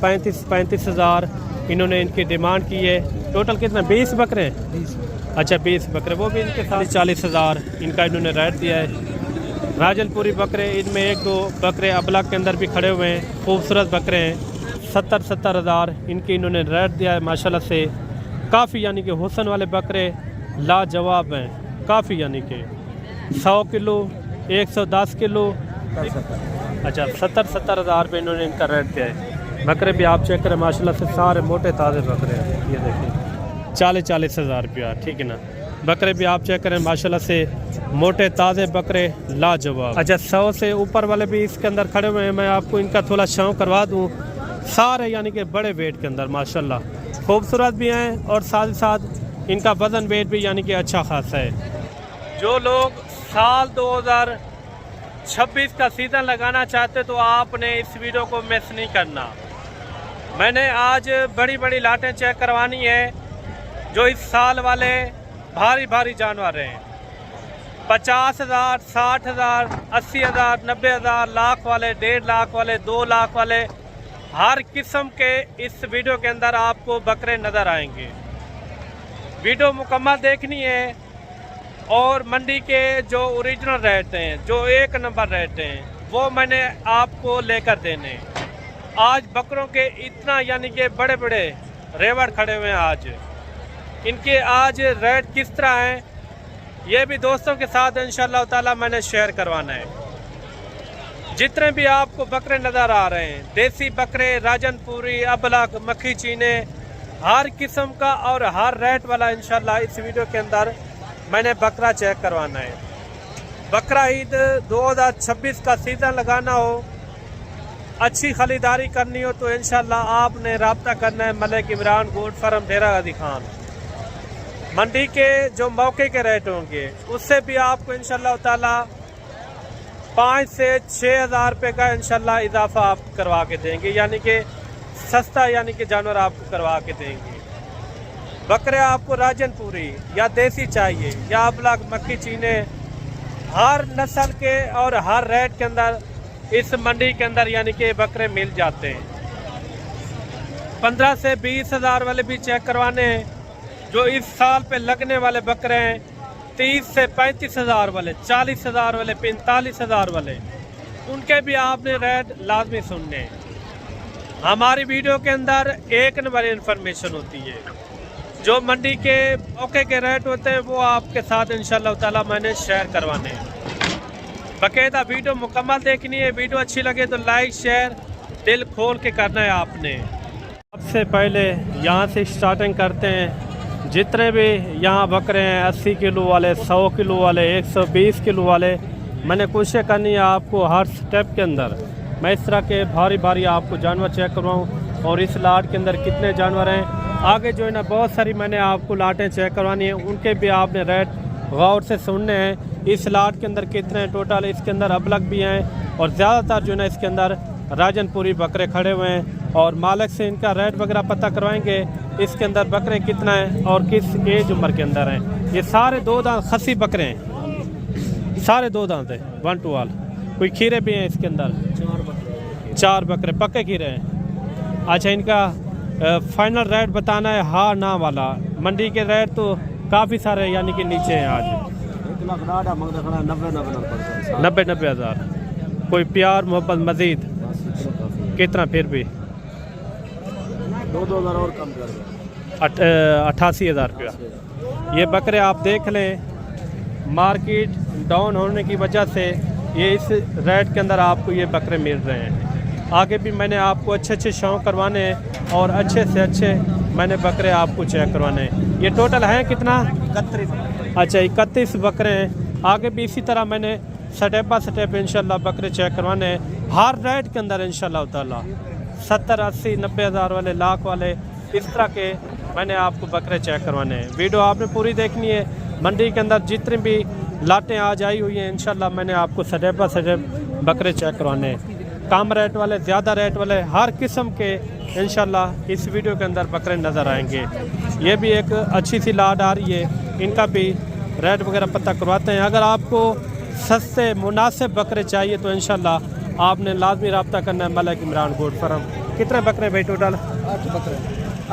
35 हज़ार इन्होंने इनकी डिमांड की है। टोटल कितना 20 बकरे हैं? 20। अच्छा 20 बकरे, वो भी इनके साथ 40 हज़ार इनका इन्होंने रेट दिया है। राजनपुरी बकरे, इनमें एक दो बकरे अबलग के अंदर भी खड़े हुए हैं, खूबसूरत बकरे हैं। 70 हज़ार इनकी इन्होंने रेट दिया है माशाल्लाह से। काफ़ी यानी कि हुस्न वाले बकरे लाजवाब हैं काफ़ी, यानी कि 100 किलो 110 किलो। अच्छा 70 हज़ार रुपये इन्होंने इनका रेट दिया है। बकरे भी आप चेक करें माशाल्लाह से, सारे मोटे ताज़े बकरे हैं। ये देखिए 40 हज़ार रुपया, ठीक है ना। बकरे भी आप चेक करें माशाल्लाह से, मोटे ताज़े बकरे लाजवाब। अच्छा 100 से ऊपर वाले भी इसके अंदर खड़े हुए हैं। मैं आपको इनका थोड़ा शौक करवा दूँ। सारे यानी कि बड़े वेट के अंदर माशाल्लाह खूबसूरत भी हैं, और साथ ही साथ इनका वज़न वेट भी यानी कि अच्छा खासा है। जो लोग साल 2026 का सीज़न लगाना चाहते तो आपने इस वीडियो को मिस नहीं करना। मैंने आज बड़ी बड़ी लाटें चेक करवानी है जो इस साल वाले भारी भारी जानवर हैं। 50 हज़ार 60 हज़ार 80 हज़ार 90 हज़ार, लाख वाले, 1.5 लाख वाले, 2 लाख वाले, हर किस्म के इस वीडियो के अंदर आपको बकरे नज़र आएंगे। वीडियो मुकम्मल देखनी है, और मंडी के जो ओरिजिनल रेट हैं, जो 1 नंबर रेट हैं, वो मैंने आपको लेकर देने। आज बकरों के इतना यानी कि बड़े बड़े रेवड़ खड़े हुए हैं। आज इनके आज रेट किस तरह हैं, ये भी दोस्तों के साथ इंशाअल्लाह ताला मैंने शेयर करवाना है। जितने भी आपको बकरे नज़र आ रहे हैं, देसी बकरे, राजनपुरी, अबलग, मक्खी चीने, हर किस्म का और हर रेट वाला इंशाअल्लाह इस वीडियो के अंदर मैंने बकरा चेक करवाना है। बकरा ईद 2026 का सीज़न लगाना हो, अच्छी खरीदारी करनी हो, तो इंशाअल्लाह आपने रब्ता करना है मलिक इमरान गोट फार्म डेरा गाजी खान। मंडी के जो मौके के रेट होंगे उससे भी आपको इंशाअल्लाह ताला 5 से 6 हज़ार रुपये का इंशाअल्लाह इजाफा आप करवा के देंगे, यानी कि सस्ता यानी कि जानवर आपको करवा के देंगे। बकरे आपको राजनपुरी या देसी चाहिए या अबलग, मक्खी चीने, हर नस्ल के और हर रेट के अंदर इस मंडी के अंदर यानी कि बकरे मिल जाते हैं। 15 से 20 हज़ार वाले भी चेक करवाने हैं। जो इस साल पे लगने वाले बकरे हैं 30 से 35 हज़ार वाले, 40 हज़ार वाले, 45 हज़ार वाले, उनके भी आपने रेट लाजमी सुनने हैं। हमारी वीडियो के अंदर 1 नंबर इन्फॉर्मेशन होती है। जो मंडी के मौके के रेट होते हैं वो आपके साथ इंशाअल्लाह ताला मैंने शेयर करवाने हैं। बाकायदा वीडियो मुकम्मल देखनी है। वीडियो अच्छी लगे तो लाइक शेयर दिल खोल के करना है आपने। सबसे पहले यहाँ से स्टार्टिंग करते हैं। जितने भी यहाँ बकरे हैं 80 किलो वाले, 100 किलो वाले, 120 किलो वाले, मैंने कोशिश करनी है आपको हर स्टेप के अंदर मैं इस तरह के भारी भारी आपको जानवर चेक करवाऊँ। और इस लाट के अंदर कितने जानवर हैं, आगे जो है ना बहुत सारी मैंने आपको लाटें चेक करवानी है, उनके भी आपने रेट गौर से सुनने हैं। इस लाट के अंदर कितने हैं टोटल, इसके अंदर अबलग भी हैं, और ज़्यादातर जो है ना इसके अंदर राजनपुरी बकरे खड़े हुए हैं। और मालिक से इनका रेट वगैरह पता करवाएंगे, इसके अंदर बकरे कितना हैं और किस एज उम्र के अंदर हैं। ये सारे 2 दांत खसी बकरे हैं, सारे 2 दांत हैं, 1 to all। कोई खीरे भी हैं इसके अंदर, 4 बकरे पक्के खीरे हैं। अच्छा इनका फाइनल रेट बताना है, हाँ ना वाला। मंडी के रेट तो काफ़ी सारे यानी कि नीचे हैं आज, 90 हज़ार। कोई प्यार मोहब्बत मज़ीद कितना, फिर भी 2 हज़ार और कम कर 88 हज़ार रुपया। ये बकरे आप देख लें, मार्केट डाउन होने की वजह से ये इस रेट के अंदर आपको ये बकरे मिल रहे हैं। आगे भी मैंने आपको अच्छे अच्छे शौक करवाने हैं, और अच्छे से अच्छे मैंने बकरे आपको चेक करवाने हैं। ये टोटल हैं कितना? 31। अच्छा 31 बकरे हैं। आगे भी इसी तरह मैंने स्टेप बाय स्टेप इंशाल्लाह बकरे चेक करवाने हैं हर रेट के अंदर इंशाल्लाह ताला। 70 80 90 हज़ार वाले, लाख वाले, इस तरह के मैंने आपको बकरे चेक करवाने हैं। वीडियो आपने पूरी देखनी है। मंडी के अंदर जितनी भी लाटें आज आई हुई हैं इंशाल्लाह मैंने आपको स्टेप बाय स्टेप बकरे चेक करवाने हैं। कम रेट वाले, ज़्यादा रेट वाले, हर किस्म के इंशाल्लाह इस वीडियो के अंदर बकरे नज़र आएंगे। ये भी एक अच्छी सी लाट आ रही है, इनका भी रेट वगैरह पता करवाते हैं। अगर आपको सस्ते मुनासिब बकरे चाहिए तो इंशाल्लाह आपने लाजमी रब्ता करना है मलिक इमरान गोट फार्म। कितने बकरे हैं भाई टोटल? 8 बकरे।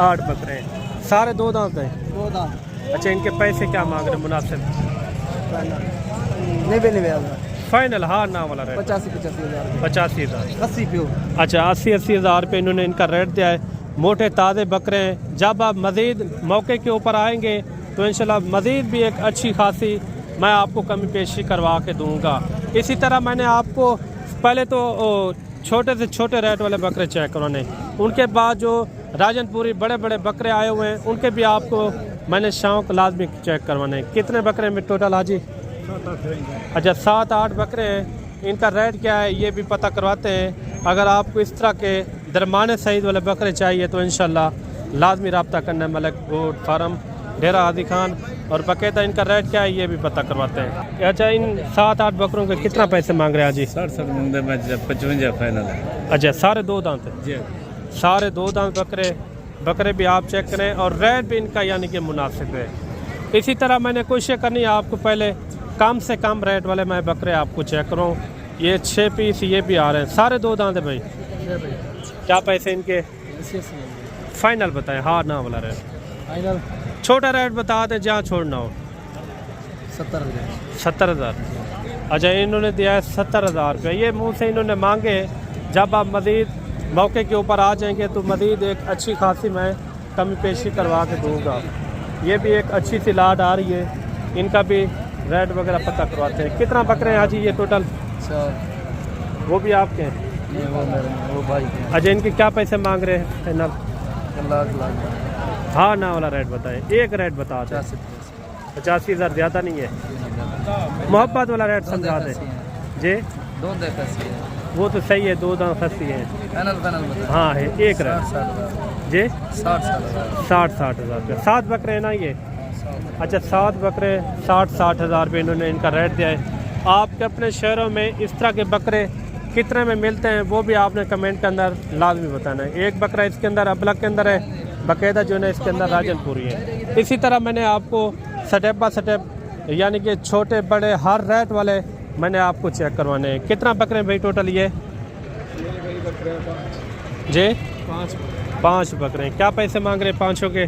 8 बकरे हैं, सारे 2 दांत हैं? 2 दांत। अच्छा, इनके पैसे क्या मांग रहे हैं मुनासिब? 90,000 फाइनल हाँ ना वाला रेट? 85,000 85,000। 80 प्योर। अच्छा, 80,000 रुपये इन्होंने इनका रेट दिया है। मोटे ताज़े बकरे हैं। जब आप मज़ीद मौके के ऊपर आएंगे तो इंशाल्लाह मज़ीद भी एक अच्छी खासी मैं आपको कमी पेशी करवा के दूंगा। इसी तरह मैंने आपको पहले तो छोटे से छोटे रेट वाले बकरे चेक करवाने, उनके बाद जो राजनपुरी बड़े बड़े बकरे आए हुए हैं उनके भी आपको मैंने शौक लाजमी चेक करवाने। कितने बकरे में टोटल हाजी? अच्छा, 7-8 बकरे हैं। इनका रेट क्या है ये भी पता करवाते हैं। अगर आपको इस तरह के दरमाने साइज़ वाले बकरे चाहिए तो इंशाल्लाह लाजमी रब्ता करना है मलिक गोट फार्म डेरा हादी खान, और बाकायदा इनका रेट क्या है ये भी पता करवाते हैं। अच्छा, इन 7-8 बकरों के कितना पैसे मांग रहे हैं जी? 55 फाइनल है। अच्छा, सारे 2 दांत हैं? जी, सारे 2 दांत बकरे भी आप चेक करें और रेट भी इनका यानी कि मुनासिब है। इसी तरह मैंने कोशिश करनी है आपको पहले कम से कम रेट वाले मैं बकरे आपको चेक करूँ। ये 6 पीस ये भी आ रहे हैं, सारे 2 दांत है भाई। क्या पैसे इनके फाइनल बताएं? हाँ ना वाला रेट फाइनल। छोटा रेट बता दें जहाँ छोड़ना हो। 70,000। अच्छा, इन्होंने दिया है 70,000 रुपये। ये मुँह से इन्होंने मांगे। जब आप मज़ीद मौके के ऊपर आ जाएंगे तो मज़ीद एक अच्छी खासी मैं कमी पेशी करवा के दूँगा। ये भी एक अच्छी सी लाड आ रही है, इनका भी रेट वगैरह पता करवाते हैं। कितना बकरे हैं हाजी ये टोटल? वो भी आपके हैं? ये वो भाई के। अच्छा, इनके क्या पैसे मांग रहे हैं फाइनल? लाख। हाँ ना वाला रेट बताएं, एक रेट बता दें। 85,000 ज़्यादा नहीं है? मोहब्बत वाला रेट समझा दें जी। 2 देखा वो तो सही है, 2 दांत खस्सी है। फाइनल हाँ है, एक रेट जी। 60,000 रुपये। 7 बकरे हैं ना ये? अच्छा, 7 बकरे 60,000 रुपये इन्होंने इनका रेट दिया है। आपके अपने शहरों में इस तरह के बकरे कितने में मिलते हैं वो भी आपने कमेंट के अंदर लाजमी बताना है। एक बकरा इसके अंदर अबलग के अंदर है, बाकायदा जो है इसके अंदर राजनपुरी है। इसी तरह मैंने आपको स्टेप बाय स्टेप यानी कि छोटे बड़े हर रेट वाले मैंने आपको चेक करवाने हैं। कितना बकरे हैं भाई टोटल ये जी? 5 बकरे हैं। क्या पैसे मांग रहे हैं पाँचों के?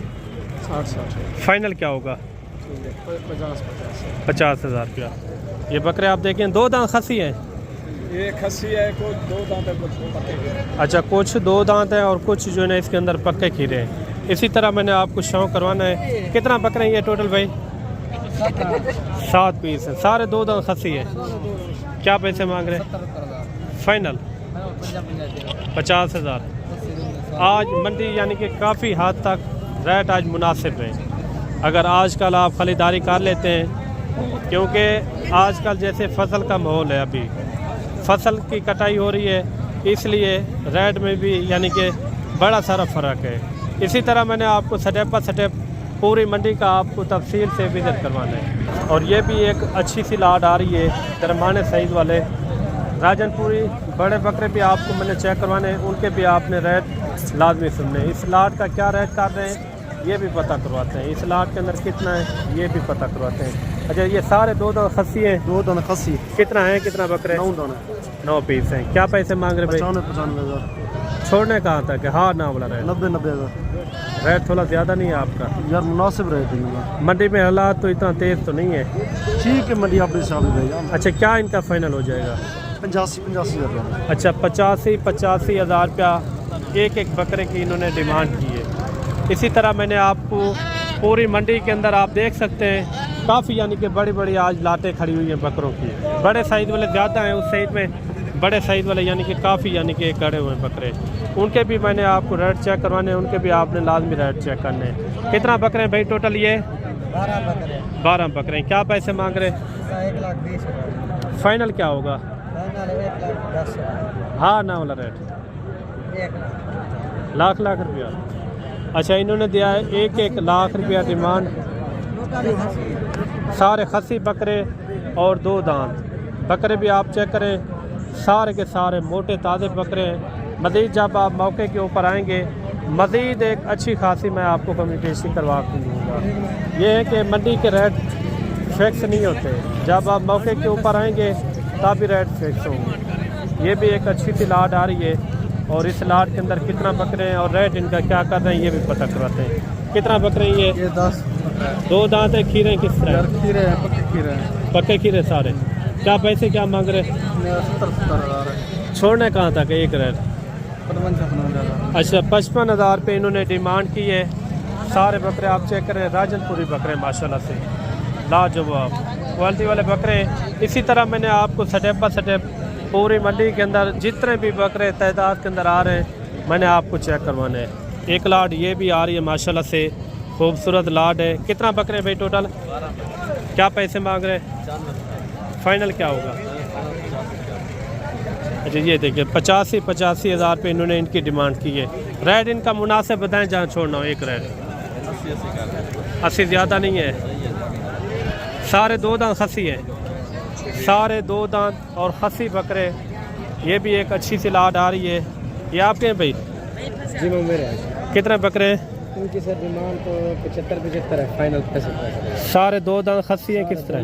60। फाइनल क्या होगा? 50,000 रुपया। ये बकरे आप देखें 2 दांत खसी हैं? ये खस्सी है, कुछ 2 दांत है, कुछ पक्के। अच्छा, कुछ 2 दांत हैं और कुछ जो है ना इसके अंदर पक्के खीरे हैं। इसी तरह मैंने आपको शौक करवाना है। कितना बकरे हैं ये टोटल भाई? 7 पीस हैं, सारे 2 दांत खसी हैं। क्या पैसे मांग रहे हैं फाइनल? 50,000। आज मंडी यानी कि काफ़ी हद तक रेट आज मुनासिब है। अगर आजकल आप खरीदारी कर लेते हैं, क्योंकि आजकल जैसे फसल का माहौल है, अभी फसल की कटाई हो रही है, इसलिए रेट में भी यानी कि बड़ा सारा फ़र्क है। इसी तरह मैंने आपको स्टेप बाय स्टेप पूरी मंडी का आपको तफसील से विज़िट करवाना है। और ये भी एक अच्छी सी लाड आ रही है, दरमाने साइज़ वाले राजनपुरी बड़े बकरे भी आपको मैंने चेक करवाने हैं, उनके भी आपने रेट लाजमी सुनने। इस लाड का क्या रेट कर रहे हैं ये भी पता करवाते हैं। इस लाड के अंदर कितना है ये भी पता करवाते हैं। अच्छा, ये सारे 2 दांत खस्सी हैं? 2 दांत खस्सी। कितना है, कितना बकरे? 9 दाना। 9 पीस हैं। क्या पैसे मांग रहे भाई? 95,000। छोड़ने कहाँ तक है? हाँ ना बोला रेट? 90,000। रेट थोड़ा ज़्यादा नहीं है आपका यार मुनासिब रेट है। मंडी में हालात तो इतना तेज़ तो नहीं है? ठीक है, मंडी अपने हिसाब से भैया। अच्छा, क्या इनका फाइनल हो जाएगा? 85,000। अच्छा, 85,000 रुपया एक बकरे की इन्होंने डिमांड की है। इसी तरह मैंने आपको पूरी मंडी के अंदर आप देख सकते हैं काफ़ी यानी कि बड़ी बड़ी आज लाटें खड़ी हुई हैं बकरों की। बड़े साइज़ वाले ज़्यादा हैं, उस साइड में बड़े साइज़ वाले यानी कि काफ़ी यानी कि खड़े हुए हैं बकरे। उनके भी मैंने आपको रेट चेक करवाने हैं, उनके भी आपने लाजमी रेट चेक करने हैं। कितना बकरे हैं भाई टोटल ये? 12 बकरे। 12 बकरे हैं। क्या पैसे मांग रहे? 1,20,000। फाइनल क्या होगा? 1,10,000। हाँ ना वाला रेट? 1 लाख रुपया। अच्छा, इन्होंने दिया है 1 लाख रुपया डिमांड। सारे खसी बकरे और 2 दांत बकरे भी आप चेक करें, सारे के सारे मोटे ताज़े बकरे हैं। मज़ीद जब आप मौके के ऊपर आएंगे मज़ीद एक अच्छी खासी मैं आपको कम्युनिकेशन करवा के दूँगा। ये है कि मंडी के रेट फिक्स नहीं होते, जब आप मौके के ऊपर आएंगे तभी रेट फिक्स होंगे। ये भी एक अच्छी सी लाड आ रही है, और इस लाट के अंदर कितना बकरे हैं और रेट इनका क्या कर रहे हैं ये भी पता करवाते हैं। कितना बकरे हैं ये? 10 2 दांत है। खीरे किस तरह? खीरे हैं, पक्के खीरे हैं। पक्के खीरे सारे। क्या पैसे क्या मांग रहे? 70,000 है। छोड़ने कहाँ तक एक रेट? 55,000। अच्छा 55,000 रुपये इन्होंने डिमांड की है। सारे बकरे आप चेक करें, राजनपुरी बकरे माशाल्लाह से लाजवाब क्वालिटी वाले बकरे हैं। इसी तरह मैंने आपको स्टेप बाय स्टेप पूरी मंडी के अंदर जितने भी बकरे तादाद के अंदर आ रहे हैं मैंने आपको चेक करवाने हैं। एक लाट ये भी आ रही है माशाल्लाह से खूबसूरत लाट है। कितना बकरे भाई टोटल? क्या पैसे मांग रहे हैं? फाइनल क्या होगा? अच्छा ये देखिए 85,000 रुपये इन्होंने इनकी डिमांड की है। रेट इनका मुनासिब बताएं जहाँ छोड़ना हो। एक रेट 80 ज़्यादा नहीं है। सारे 2 दांत खसी है, सारे 2 दांत और खसी बकरे। ये भी एक अच्छी सी लाट आ रही है। ये आपके हैं भाई? जी मैं मेरे हैं। कितने बकरे हैं? उनकी सर डिमांड तो 75 है, फाइनल पैसे। सारे 2 दांत खसी है। किस तरह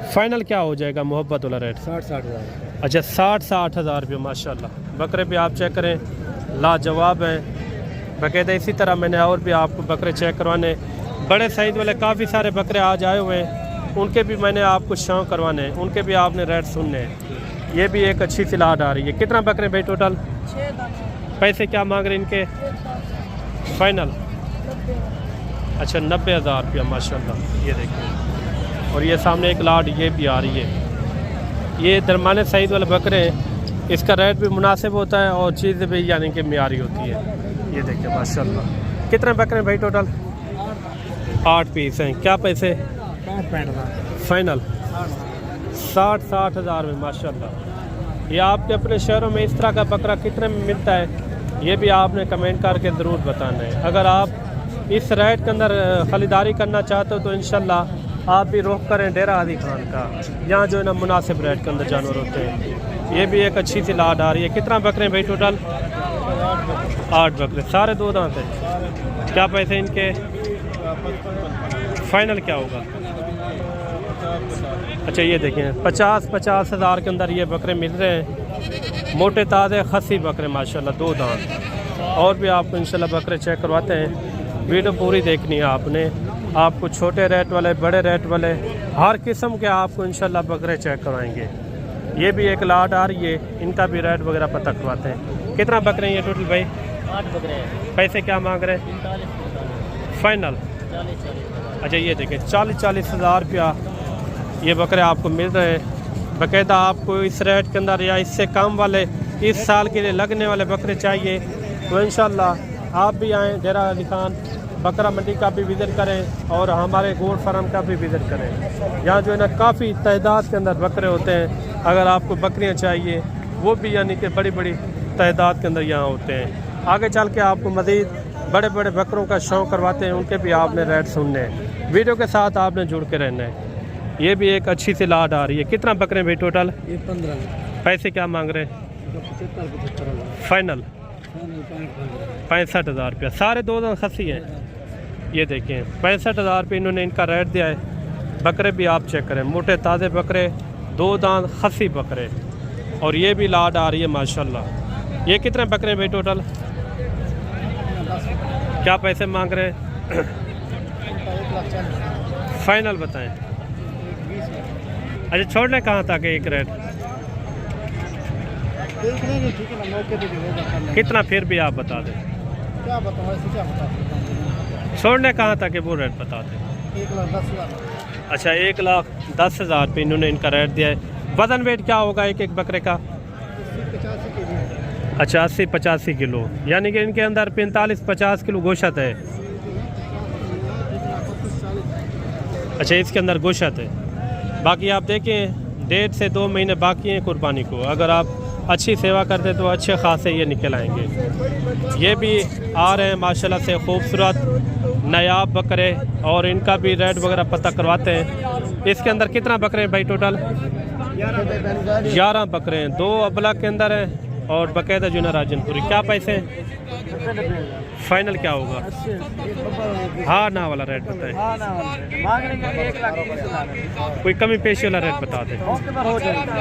फाइनल क्या हो जाएगा मोहब्बत वाला रेट? 60 हज़ार। अच्छा 60 हज़ार रुपये माशाल्लाह। बकरे भी आप चेक करें लाजवाब हैं बाकायदा। इसी तरह मैंने और भी आपको बकरे चेक करवाने, बड़े साइज वाले काफ़ी सारे बकरे आज आए हुए हैं, उनके भी मैंने आपको शौक करवाने हैं, उनके भी आपने रेट सुनने हैं। ये भी एक अच्छी सी लाट आ रही है। कितना बकरे भाई टोटल? 6 पैसे क्या मांग रहे हैं इनके? फाइनल अच्छा 90,000 रुपया माशाल्लाह। ये देखिए और ये सामने एक लाट ये भी आ रही है। ये दरमाने साइज वाले बकरे हैं, इसका रेट भी मुनासिब होता है और चीज़ें भी यानी कि मियारी होती है। ये देखिए माशाल्लाह। कितने बकरे हैं भाई टोटल? 8 पीस हैं। क्या पैसे? 65 फाइनल 60 हज़ार में माशाल्लाह। ये आपके अपने शहरों में इस तरह का बकरा कितने में मिलता है ये भी आपने कमेंट करके ज़रूर बताना है। अगर आप इस रेट के अंदर ख़रीदारी करना चाहते हो तो इंशाल्लाह आप भी रुख करें डेरा हादी खान का। यहाँ जो है ना मुनासिब रेट के अंदर जानवर होते हैं। ये भी एक अच्छी सी लाट आ रही है। कितना बकरे हैं भाई टोटल? 8 बकरे, सारे 2 दांत हैं। क्या पैसे इनके? फाइनल क्या होगा? अच्छा ये देखें 50 हज़ार के अंदर ये बकरे मिल रहे हैं। मोटे ताज़े खसी बकरे माशाल्लाह 2 दांत। और भी आपको इंशाल्लाह बकरे चेक करवाते हैं। वीडियो पूरी देखनी है आपने। आपको छोटे रेट वाले, बड़े रेट वाले, हर किस्म के आपको इंशाल्लाह बकरे चेक करवाएंगे। ये भी एक लाट आ रही है, इनका भी रेट वगैरह पता करवाते हैं। कितना बकरे हैं ये टोटल भाई? 8 बकरे हैं। पैसे क्या मांग रहे हैं? 45 फाइनल 40। अच्छा ये देखिए 40 हज़ार रुपया ये बकरे आपको मिल रहे हैं। बाकायदा आपको इस रेट के अंदर या इससे कम वाले इस साल के लिए लगने वाले बकरे चाहिए तो इंशाल्लाह आप भी आएँ डेरा अली खान बकरा मंडी का भी विज़िट करें और हमारे गोट फार्म का भी विज़िट करें। यहाँ जो है ना काफ़ी तादाद के अंदर बकरे होते हैं। अगर आपको बकरियाँ चाहिए वो भी यानी कि बड़ी बड़ी तादाद के अंदर यहाँ होते हैं। आगे चल के आपको मज़ीद बड़े बड़े बकरों का शौक़ करवाते हैं, उनके भी आपने रेट सुनने हैं। वीडियो के साथ आपने जुड़ के रहना है। ये भी एक अच्छी सी लाट आ रही है। कितना बकरे भाई टोटल? ये 15 पैसे क्या मांग रहे हैं? 75 फाइनल 65 हज़ार रुपया। सारे 2 दांत खसी हैं। ये देखें 65 हज़ार रुपये इन्होंने इनका रेट दिया है। बकरे भी आप चेक करें, मोटे ताज़े बकरे, 2 दांत खसी बकरे। और ये भी लाट आ रही है माशाल्लाह। ये कितने बकरे भाई टोटल? क्या पैसे मांग रहे हैं? फाइनल बताएं। अच्छा छोड़ने कहाँ तक है एक रेट? कितना फिर भी आप बता दें। क्या बताऊँ, ऐसे क्या बता? छोड़ने कहाँ तक है वो रेट बता दें। 1,10,000। अच्छा 1,10,000 रुपये इन्होंने इनका रेट दिया है। वज़न वेट क्या होगा एक एक बकरे का? 85 केजी। अच्छा 80-85 किलो, यानी कि इनके अंदर 45-50 किलो गोश्त है। अच्छा इसके अंदर गोश्त है। बाकी आप देखें 1.5 से 2 महीने बाकी हैं कुर्बानी को। अगर आप अच्छी सेवा करते तो अच्छे खासे ये निकल आएंगे। ये भी आ रहे हैं माशाल्लाह से खूबसूरत नायाब बकरे और इनका भी रेट वगैरह पता करवाते हैं। इसके अंदर कितना बकरे हैं भाई टोटल? 11 बकरे हैं। 2 अबला के अंदर हैं और बाकायदा जो है ना राजनपुरी। क्या पैसे हैं? फाइनल क्या होगा? हाँ ना वाला रेट बताएं, कोई कमी पेशी वाला रेट बता दें।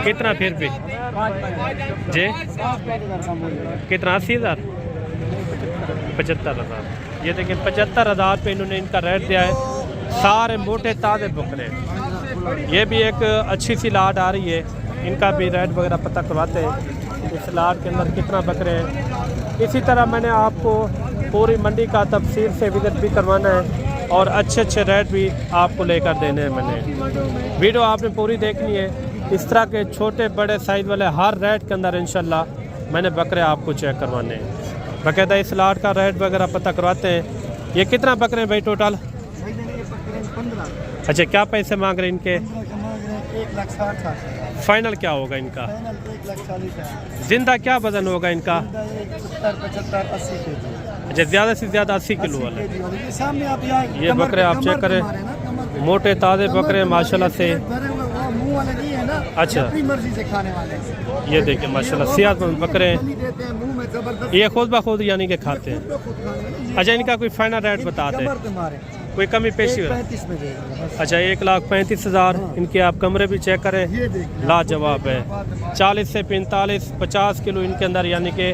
कितना फिर भी जी? कितना? 80,000? 75,000। ये देखिए 75,000 पे इन्होंने इनका रेट दिया है। सारे मोटे ताज़े बकरे। ये भी एक अच्छी सी लाट आ रही है, इनका भी रेट वगैरह पता करवाते हैं इस लाट के अंदर कितना बकरे हैं। इसी तरह मैंने आपको पूरी मंडी का तफसील से विजिट भी करवाना है और अच्छे अच्छे रेट भी आपको लेकर देने हैं। मैंने वीडियो आपने पूरी देखनी है। इस तरह के छोटे बड़े साइज़ वाले हर रेट के अंदर इंशाल्लाह मैंने बकरे आपको चेक करवाने हैं। बाकायदा इस लाट का रेट वगैरह पता करवाते हैं। ये कितना बकरे हैं भाई टोटल? अच्छा, क्या पैसे मांग रहे हैं इनके? 1,60,000। फाइनल क्या होगा इनका? 1,40,000। जिंदा क्या वजन होगा इनका? 70, 75, 80 के जी। अच्छा, ज़्यादा से ज़्यादा 80 किलो वाले। ये सामने आप यहाँ ये बकरे आप चेक करें, मोटे ताज़े बकरे माशाल्लाह से। मुंह वाले नहीं है ना, अच्छा। अपनी मर्जी से खाने वाले हैं। ये देखिए माशाल्लाह सेहतमंद बकरे हैं। नहीं देते हैं मुंह में जबरदस्त ये खुद ब खुद यानी कि खाते हैं। अच्छा, इनका कोई फाइनल रेट बता दें, कमर पे मारे। कोई कमी पेशी हो? 35 में देंगे बस। अच्छा, 1,35,000। इनके आप कमरे भी चेक करें, ये देखिए लाजवाब है। 40 से 45, 50 किलो इनके अंदर यानी कि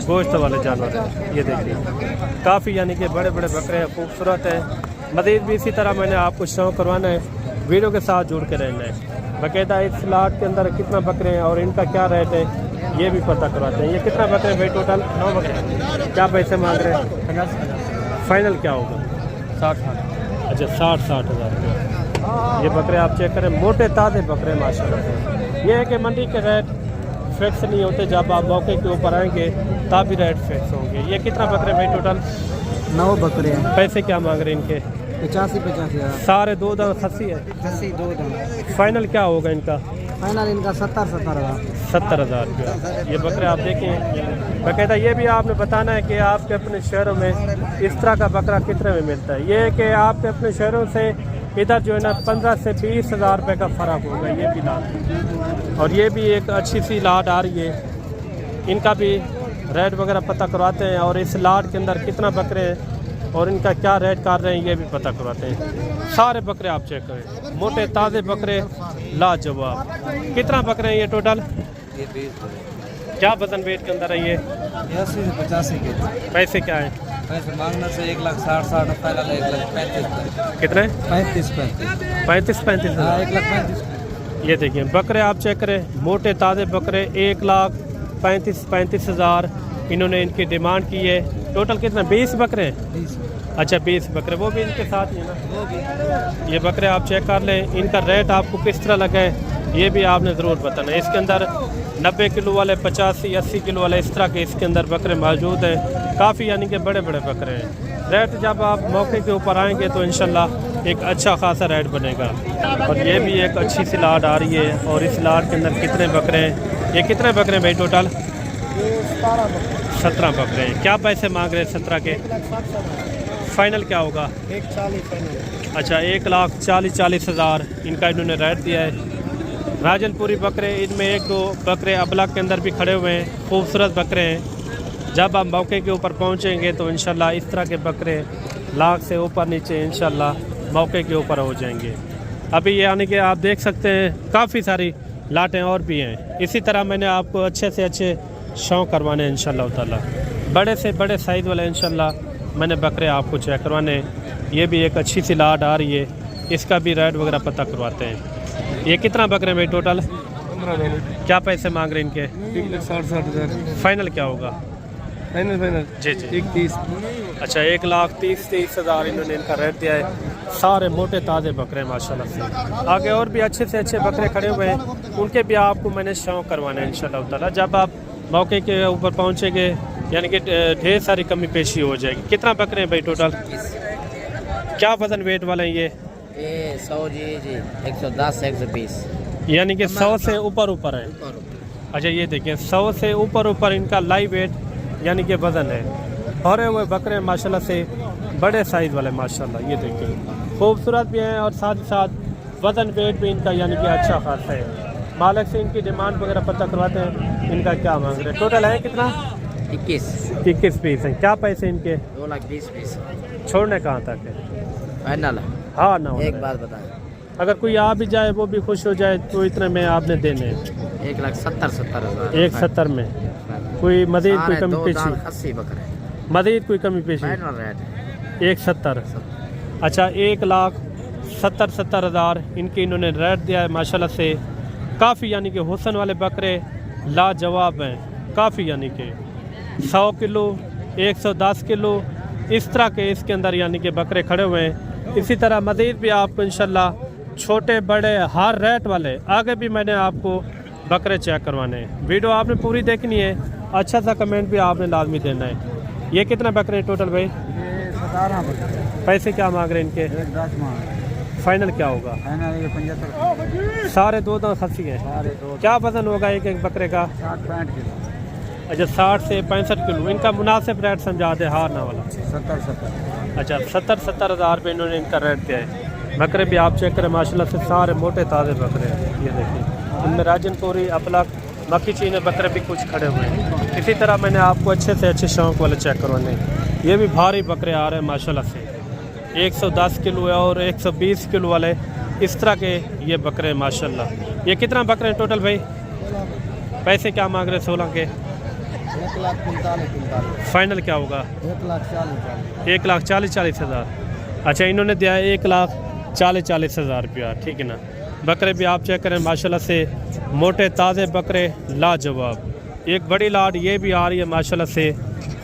गोश्त वाले जानवर हैं। ये देखिए काफ़ी यानी कि बड़े बड़े बकरे हैं, खूबसूरत हैं। मज़ीद भी इसी तरह मैंने आपको शौक करवाना है, वीडियो के साथ जुड़ के रहना है। बाकायदा इस लाट के अंदर कितना बकरे हैं और इनका क्या रेट है ये भी पता करवाते हैं। ये कितना बकरे हैं भाई टोटल? 9 बकरे। क्या पैसे मांग रहे हैं? 50,000। फाइनल क्या होगा? 60,000। अच्छा, 60,000 रुपये। ये बकरे आप चेक करें, मोटे ताज़े बकरे माशाल्लाह से। ये है कि मंडी के रेट फिक्स नहीं होते, जब आप मौके के ऊपर आएंगे तभी रेट फिक्स होंगे। ये कितना बकरे भाई टोटल? 9 बकरे हैं। पैसे क्या मांग रहे हैं इनके? 85,000। सारे 2 दांत खस्सी है। 2 दाम। फाइनल क्या होगा इनका? फाइनल इनका 70,000। 70,000 रुपया। ये बकरे आप देखें। बाकायदा ये भी आपने बताना है कि आपके अपने शहरों में इस तरह का बकरा कितने में मिलता है। ये है कि आपके अपने शहरों से इधर जो है ना 15 से 20,000 रुपये का फ़र्क होगा। ये भी लाट, और ये भी एक अच्छी सी लाट आ रही है, इनका भी रेट वगैरह पता करवाते हैं और इस लाट के अंदर कितना बकरे हैं और इनका क्या रेट कर रहे हैं ये भी पता करवाते हैं। सारे बकरे आप चेक करें, मोटे ताज़े बकरे लाजवाब। कितना बकरे हैं ये टोटल? ये 20 क्या वजन वेट के अंदर है ये? 80 से 85 के। पैसे क्या हैं? पैसे मांगने से 1,60,000 फाइनल 1,35,000। कितने? 35,35। हाँ, 35,35। 1,35,000। ये देखिए बकरे आप चेक करें, मोटे ताज़े बकरे 1,35,000 इन्होंने इनकी डिमांड की है। टोटल कितना? 20 बकरे हैं। 20। अच्छा, 20 बकरे, वो भी इनके साथ ही है ना? ये बकरे आप चेक कर लें, इनका रेट आपको किस तरह लगा है ये भी आपने ज़रूर बताना है। इसके अंदर 90 किलो वाले, 85, 80 किलो वाले इस तरह के इसके अंदर बकरे मौजूद हैं। काफ़ी यानी कि बड़े बड़े बकरे हैं। रेट जब आप मौके के ऊपर आएंगे तो इंशाल्लाह एक अच्छा खासा रेट बनेगा। और ये भी एक अच्छी सी लाट आ रही है और इस लाट के अंदर कितने बकरे हैं? ये कितने बकरे हैं भाई टोटल? 17 बकरे हैं। क्या पैसे मांग रहे हैं 17 के? फाइनल क्या होगा? 1,40,000 फाइनल। अच्छा, 1,40,000 इनका इन्होंने रेट दिया है। राजनपुरी बकरे, इनमें 1-2 बकरे अबला के अंदर भी खड़े हुए हैं, खूबसूरत बकरे हैं। जब आप मौके के ऊपर पहुंचेंगे तो इंशाल्लाह इस तरह के बकरे लाख से ऊपर नीचे इंशाल्लाह मौके के ऊपर हो जाएंगे। अभी यानी कि आप देख सकते हैं काफ़ी सारी लाटें और भी हैं। इसी तरह मैंने आपको अच्छे से अच्छे शौक करवाने हैं इंशाल्लाह ताला। बड़े से बड़े साइज़ वाले इंशाल्लाह मैंने बकरे आपको चेक करवाने हैं। ये भी एक अच्छी सी लाट आ रही है, इसका भी रेट वगैरह पता करवाते हैं। ये कितना बकरे हैं भाई टोटल? 15। क्या पैसे मांग रहे हैं इनके? 1,60,000। फाइनल क्या होगा? फाइनल जी जी। 1,30। अच्छा, 1,30,000 इन्होंने इनका रेट दिया है। सारे मोटे ताज़े बकरे हैं माशाल्लाह से। आगे और भी अच्छे से अच्छे बकरे खड़े हुए हैं, उनके भी आपको मैंने शौक करवाना है इंशाल्लाह ताला। जब आप मौके के ऊपर पहुँचेंगे यानी कि ढेर सारी कमी पेशी हो जाएगी। कितना बकरे हैं भाई टोटल? क्या वजन वेट वाले हैं ये? 100 जी 110 120। यानी कि 100 से ऊपर है। अच्छा, ये देखिए 100 से ऊपर इनका लाइव वेट यानी कि वज़न है। भरे हुए बकरे माशाल्लाह से बड़े साइज़ वाले माशाल्लाह। ये देखिए खूबसूरत भी हैं और साथ ही साथ वज़न वेट भी इनका यानी कि अच्छा खासा है। मालिक से इनकी डिमांड वगैरह पता करवाते हैं। इनका क्या मांग रहे हैं? टोटल है कितना? 21 पीस हैं। क्या पैसे इनके? 2,20,000 पीस। छोड़ने कहाँ तक है? फाइनल हाँ ना एक बात बताएं, अगर कोई आ भी जाए वो भी खुश हो जाए तो इतने में आपने देने हैं। 1,70,000। 1,70 में कोई मजीद कोई कमी पेशी? 80 बकरे मजीद कोई कमी पेशी? Final rate 1,70। अच्छा 1,70,000 इनकी इन्होंने रेट दिया है माशाल्लाह से। काफ़ी यानी कि हुस्न वाले बकरे लाजवाब हैं काफ़ी, यानी कि 100 किलो 110 किलो इस तरह के इसके अंदर यानी कि बकरे खड़े हुए हैं। इसी तरह मज़ीद भी आपको इंशाल्लाह छोटे बड़े हर रेट वाले आगे भी मैंने आपको बकरे चेक करवाने हैं। वीडियो आपने पूरी देखनी है, अच्छा सा कमेंट भी आपने लाजमी देना है। ये कितना बकरे टोटल भाई? ये 17 बकरे। पैसे क्या मांग रहे हैं इनके? 10 मांग। फाइनल क्या होगा? फाइनल ये 75। सारे दो खस्सी हैं। सारे दो। क्या वजन होगा एक एक बकरे का? 60-65 किलो। अच्छा 60 से 65 किलो। इनका मुनासिब रेट समझा दे हारना वाला। 70। अच्छा 70,000 रुपये इन्होंने इनका रेट दिया है। बकरे भी आप चेक करें माशाल्लाह से सारे मोटे ताज़े बकरे हैं। ये देखिए इनमें राजनपुरी अपलक मक्खी चीने बकरे भी कुछ खड़े हुए हैं। इसी तरह मैंने आपको अच्छे से अच्छे शौक वाले चेक करवाने हैं। ये भी भारी बकरे आ रहे हैं माशाल्लाह से। 110 किलो है और 120 किलो वाले इस तरह के ये बकरे हैं माशाल्लाह। ये कितना बकरे हैं टोटल भाई? पैसे क्या मांग रहे हैं 16 के? 1,45,000। फाइनल क्या होगा? 1,40,000। 1,40,000। अच्छा इन्होंने दिया है 1,40,000 रुपया, ठीक है ना। बकरे भी आप चेक करें माशाल्लाह से मोटे ताज़े बकरे लाजवाब। एक बड़ी लाट ये भी आ रही है माशाल्लाह से,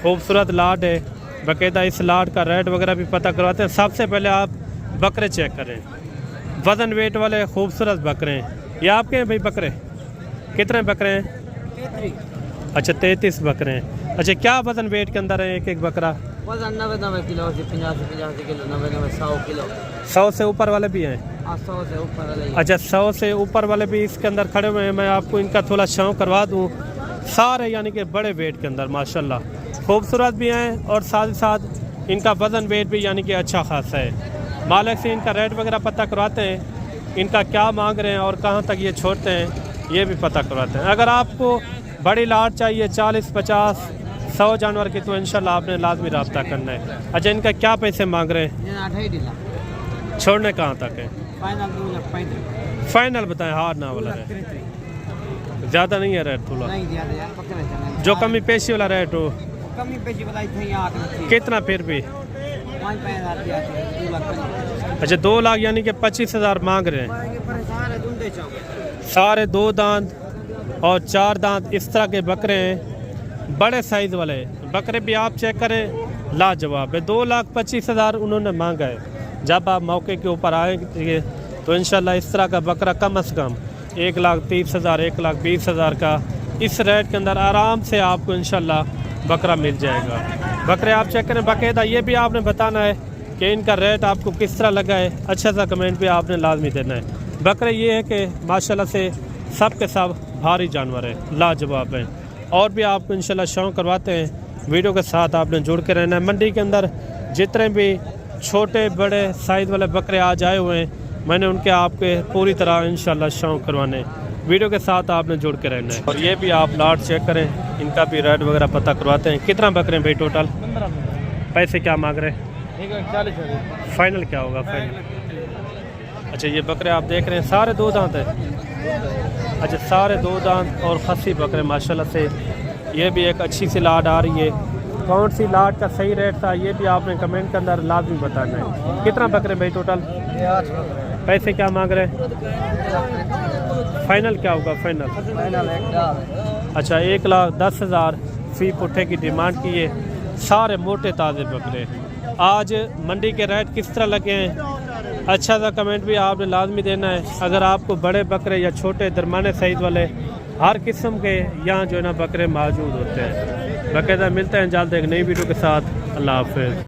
खूबसूरत लाट है। बाकायदा इस लाट का रेट वगैरह भी पता करवाते हैं। सबसे पहले आप बकरे चेक करें, वज़न वेट वाले खूबसूरत बकरे हैं। ये आपके हैं भाई बकरे? कितने बकरे हैं? अच्छा 33 बकरे हैं। अच्छा क्या वज़न वेट के अंदर है एक एक बकरा? वजन 90 किलो से 85 किलो 90 100 किलो। 100 से ऊपर वाले भी हैं? 100 से ऊपर वाले। अच्छा 100 से ऊपर वाले भी इसके अंदर खड़े हुए हैं। मैं आपको इनका थोड़ा शौक करवा दूं। सारे यानी कि बड़े वेट के अंदर माशाल्लाह खूबसूरत भी हैं और साथ ही साथ इनका वज़न वेट भी यानी कि अच्छा खासा है। मालिक से इनका रेट वगैरह पता करवाते हैं, इनका क्या मांग रहे हैं और कहाँ तक ये छोड़ते हैं ये भी पता करवाते हैं। अगर आपको बड़ी लाट चाहिए 40, 50, 100 जानवर की तो इंशाल्लाह आपने लाजमी रब्ता करना है। अच्छा इनका क्या पैसे मांग रहे हैं? छोड़ने कहाँ तक है? फाइनल बताएं हार ना वाला रेट। ज़्यादा नहीं है रेट थोड़ा? जो कमी पेशी वाला रेट हो कमी पेशी बताई थी कितना फिर भी? 5,500। अच्छा 2 लाख यानी कि 25,000 मांग रहे हैं। सारे 2 दांत और 4 दांत इस तरह के बकरे हैं, बड़े साइज़ वाले बकरे भी आप चेक करें लाजवाब है। 2,25,000 उन्होंने मांगा है। जब आप मौके के ऊपर आएंगे तो इंशाल्लाह इस तरह का बकरा कम से कम 1,30,000 1,20,000 का इस रेट के अंदर आराम से आपको इंशाल्लाह बकरा मिल जाएगा। बकरे आप चेक करें बाकायदा ये भी आपने बताना है कि इनका रेट आपको किस तरह लगा है। अच्छा सा कमेंट भी आपने लाजमी देना है। बकरे ये है कि माशाल्लाह से सब के सब भारी जानवर है, लाजवाब हैं। और भी आपको इंशाल्लाह शौक करवाते हैं। वीडियो के साथ आपने जुड़ के रहना है। मंडी के अंदर जितने भी छोटे बड़े साइज़ वाले बकरे आज आए हुए हैं मैंने उनके आपके पूरी तरह इंशाल्लाह शौक करवाने हैं। वीडियो के साथ आपने जुड़ के रहना है। और ये भी आप लाट चेक करें, इनका भी रेट वगैरह पता करवाते हैं। कितना बकरे हैं भाई टोटल? पैसे क्या मांग रहे हैं? 1,40,000। फाइनल क्या होगा? फाइनल अच्छा ये बकरे आप देख रहे हैं सारे 2 दांत है। अच्छा सारे 2 दांत और खस्सी बकरे माशाल्लाह से। ये भी एक अच्छी सी लाट आ रही है। कौन सी लाट का सही रेट था ये भी आपने कमेंट के अंदर लाजमी बताना है। कितना बकरे भाई टोटल? 8 बकरे। पैसे क्या मांग रहे हैं? फाइनल क्या होगा? फाइनल अच्छा 1,10,000 फी पुट्ठे की डिमांड की है। सारे मोटे ताज़े बकरे। आज मंडी के रेट किस तरह लगे हैं अच्छा सा कमेंट भी आपने लाजमी देना है। अगर आपको बड़े बकरे या छोटे दरमाने साइज़ वाले हर किस्म के यहाँ जो है ना बकरे मौजूद होते हैं। बाकायदा मिलते हैं जल्द एक नई वीडियो के साथ। अल्लाह हाफ़िज़।